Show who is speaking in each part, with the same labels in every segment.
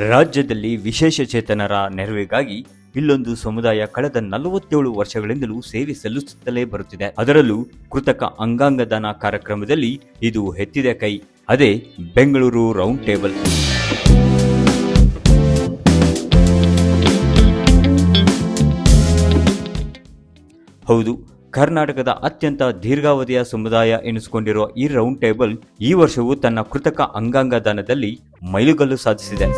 Speaker 1: ರಾಜ್ಯದಲ್ಲಿ ವಿಶೇಷ ಚೇತನರ ನೆರವಿಗಾಗಿ ಇಲ್ಲೊಂದು ಸಮುದಾಯ ಕಳೆದ 47 ವರ್ಷಗಳಿಂದಲೂ ಸೇವೆ ಸಲ್ಲಿಸುತ್ತಲೇ ಬರುತ್ತಿದೆ. ಅದರಲ್ಲೂ ಕೃತಕ ಅಂಗಾಂಗ ದಾನ ಕಾರ್ಯಕ್ರಮದಲ್ಲಿ ಇದು ಎತ್ತಿದ ಕೈ. ಅದೇ ಬೆಂಗಳೂರು ರೌಂಡ್ ಟೇಬಲ್. ಹೌದು, ಕರ್ನಾಟಕದ ಅತ್ಯಂತ ದೀರ್ಘಾವಧಿಯ ಸಮುದಾಯ ಎನಿಸಿಕೊಂಡಿರುವ ಈ ರೌಂಡ್ ಟೇಬಲ್ ಈ ವರ್ಷವೂ ತನ್ನ ಕೃತಕ ಅಂಗಾಂಗ ದಾನದಲ್ಲಿ ಮೈಲುಗಲ್ಲು ಸಾಧಿಸಿದೆ.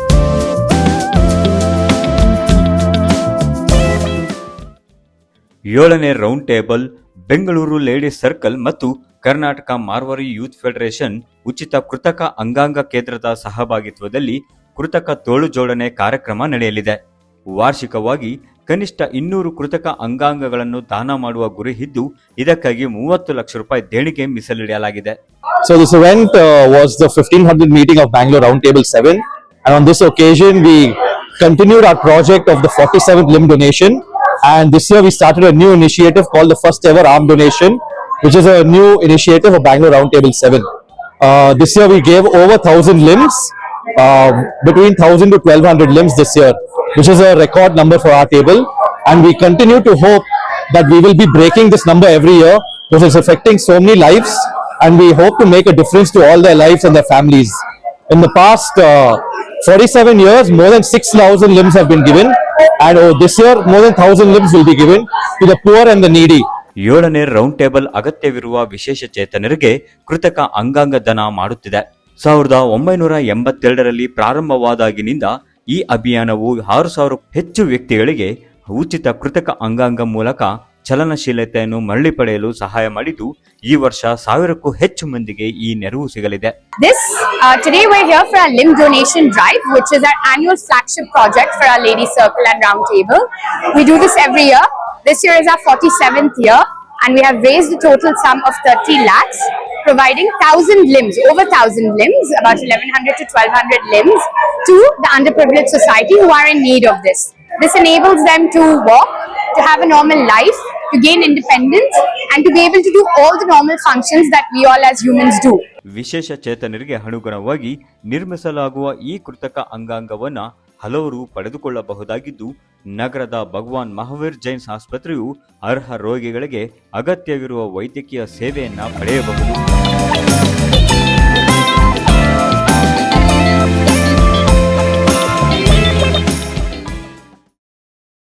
Speaker 1: ಏಳನೇ round table Bengaluru ladies circle ಮತ್ತು ಕರ್ನಾಟಕ ಮಾರ್ವಾರಿ ಯೂತ್ ಫೆಡರೇಷನ್ ಉಚಿತ ಕೃತಕ ಅಂಗಾಂಗ ಕೇಂದ್ರದ ಸಹಭಾಗಿತ್ವದಲ್ಲಿ ಕೃತಕ ತೋಳು ಜೋಡಣೆ ಕಾರ್ಯಕ್ರಮ ನಡೆಯಲಿದೆ. ವಾರ್ಷಿಕವಾಗಿ ಕನಿಷ್ಠ 200 ಕೃತಕ ಅಂಗಾಂಗಗಳನ್ನು ದಾನ ಮಾಡುವ ಗುರಿ ಇದ್ದು, ಇದಕ್ಕಾಗಿ 30 ಲಕ್ಷ ರೂಪಾಯಿ ದೇಣಿಗೆ ಮೀಸಲಿಡಲಾಗಿದೆ.
Speaker 2: So this event was the 1500 meeting of Bangalore Roundtable 7, and on this occasion we continued our project of the 47th limb donation, and this year we started a new initiative called the first ever arm donation, which is a new initiative of Bangalore Roundtable 7. This year we gave over 1000 limbs, between 1000 to 1200 limbs this year, which is a record number for our table, and we continue to hope that we will be breaking this number every year because it's affecting so many lives, and we hope to make a difference to all their lives and their families. In the past 47 years, more than 6,000 limbs have been given, and this year more than 1,000 limbs will be given to the poor and the needy.
Speaker 1: ಏಳನೇ round table ಅಗತ್ಯವಿರುವ ವಿಶೇಷ ಚೇತನರಿಗೆ ಕೃತಕ ಅಂಗಾಂಗ ದಾನ ಮಾಡುತ್ತಿದೆ. 1982ರಲ್ಲಿ ಪ್ರಾರಂಭವಾದಾಗಿನಿಂದ ಈ ಅಭಿಯಾನವು 6,000 ಹೆಚ್ಚು ವ್ಯಕ್ತಿಗಳಿಗೆ ಉಚಿತ ಕೃತಕ ಅಂಗಾಂಗ ಮೂಲಕ ಚಲನಶೀಲತೆಯನ್ನು ಮರಳಿ ಪಡೆಯಲು ಸಹಾಯ ಮಾಡಿದ್ದು, ಈ ವರ್ಷ 1000ಕ್ಕೂ ಹೆಚ್ಚು ಮಂದಿಗೆ ಈ ನೆರವು ಸಿಗಲಿದೆ.
Speaker 3: Today we're here for our limb donation drive, which is our annual flagship project for our Ladies Circle and Round Table. We do this every year. This year is our 47th year, and we have raised a total sum of 30 lakhs, providing 1,000 limbs, over 1,000 limbs, about 1,100 to 1,200 limbs to the underprivileged society who are in need of this. This enables them to walk, to have a normal life, to gain independence, and to be able to do all the normal functions that we all as humans do.
Speaker 1: ವಿಶೇಷ ಚೇತನರಿಗೆ ಅನುಗುಣವಾಗಿ ನಿರ್ಮಿಸಲಾಗುವ ಈ ಕೃತಕ ಅಂಗಾಂಗವನ್ನ ಹಲವರು ಪಡೆದುಕೊಳ್ಳಬಹುದಾಗಿದ್ದು, ನಗರದ ಭಗವಾನ್ ಮಹಾವೀರ್ ಜೈನ್ಸ್ ಆಸ್ಪತ್ರೆಯು ಅರ್ಹ ರೋಗಿಗಳಿಗೆ ಅಗತ್ಯವಿರುವ ವೈದ್ಯಕೀಯ ಸೇವೆಯನ್ನ ಪಡೆಯಬಹುದು.